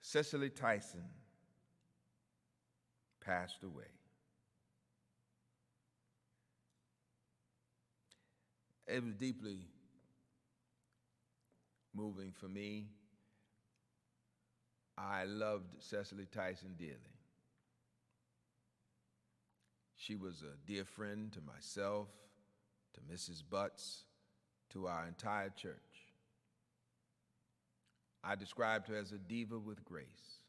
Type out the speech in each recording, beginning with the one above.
Cicely Tyson passed away. It was deeply moving for me. I loved Cicely Tyson dearly. She was a dear friend to myself, to Mrs. Butts, to our entire church. I described her as a diva with grace.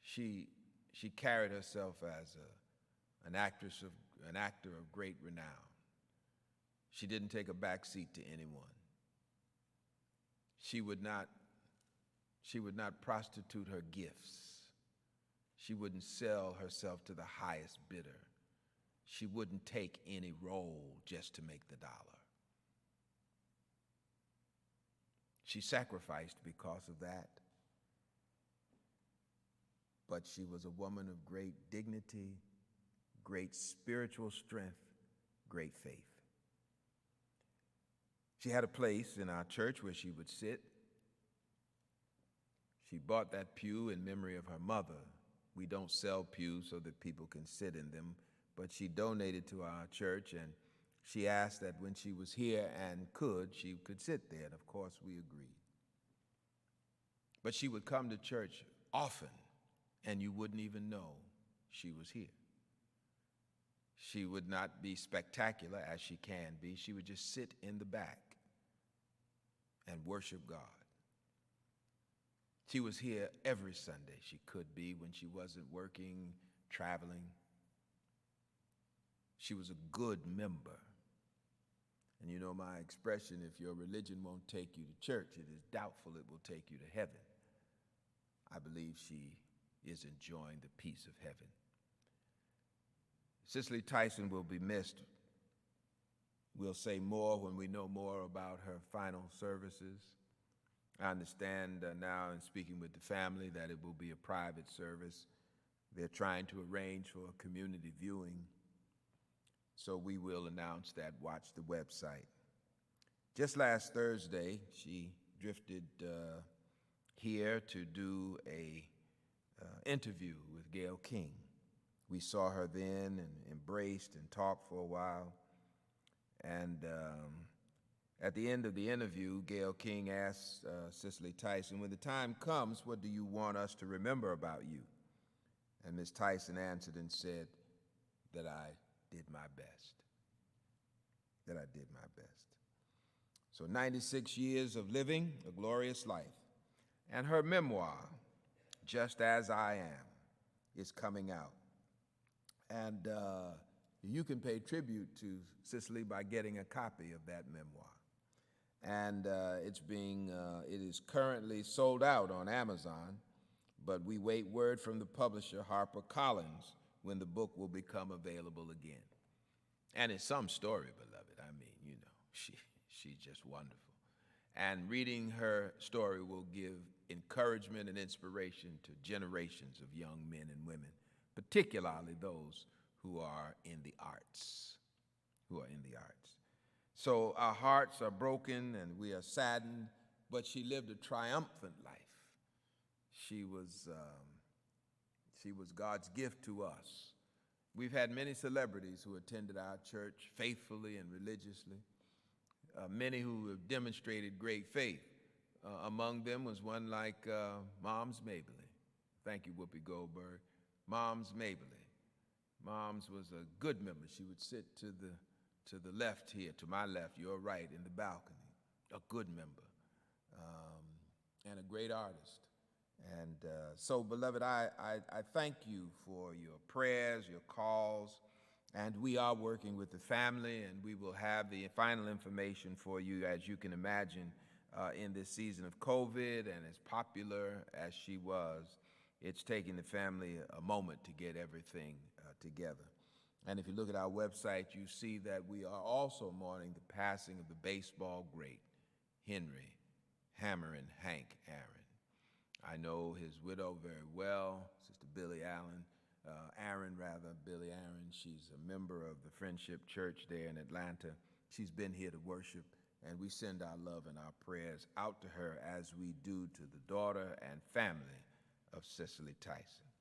She carried herself as an actor of great renown. She didn't take a back seat to anyone. She would not prostitute her gifts. She wouldn't sell herself to the highest bidder. She wouldn't take any role just to make the dollar. She sacrificed because of that. But she was a woman of great dignity, great spiritual strength, great faith. She had a place in our church where she would sit. She bought that pew in memory of her mother. We don't sell pews so that people can sit in them, but she donated to our church, and she asked that when she was here and she could sit there, and of course we agreed. But she would come to church often, and you wouldn't even know she was here. She would not be spectacular as she can be. She would just sit in the back and worship God. She was here every Sunday she could be when she wasn't working, traveling. She was a good member. And you know my expression, if your religion won't take you to church, it is doubtful it will take you to heaven. I believe she is enjoying the peace of heaven. Cicely Tyson will be missed. We'll say more when we know more about her final services. I understand now in speaking with the family that it will be a private service. They're trying to arrange for a community viewing. So we will announce that. Watch the website. Just last Thursday, she drifted here to do an interview with Gayle King. We saw her then and embraced and talked for a while. And at the end of the interview, Gayle King asked Cicely Tyson, when the time comes, what do you want us to remember about you? And Ms. Tyson answered and said that I did my best. That I did my best. So 96 years of living a glorious life. And her memoir, Just As I Am, is coming out. And you can pay tribute to Cicely by getting a copy of that memoir. And it is currently sold out on Amazon, but we wait word from the publisher, HarperCollins, when the book will become available again. And it's some story, beloved. I mean, you know, she's just wonderful. And reading her story will give encouragement and inspiration to generations of young men and women, particularly those who are in the arts, So our hearts are broken and we are saddened, but she lived a triumphant life. She was God's gift to us. We've had many celebrities who attended our church faithfully and religiously, many who have demonstrated great faith. Among them was one like Moms Mabley. Thank you, Whoopi Goldberg. Moms Mabley. Moms was a good member. She would sit to the left here, to my left, your right, in the balcony. A good member and a great artist. And so, beloved, I thank you for your prayers, your calls, and we are working with the family, and we will have the final information for you, as you can imagine, in this season of COVID, and as popular as she was, it's taking the family a moment to get everything together. And if you look at our website, you see that we are also mourning the passing of the baseball great, Henry Hammerin' Hank Aaron. I know his widow very well, Sister Billy Aaron. She's a member of the Friendship Church there in Atlanta. She's been here to worship, and we send our love and our prayers out to her as we do to the daughter and family of Cicely Tyson.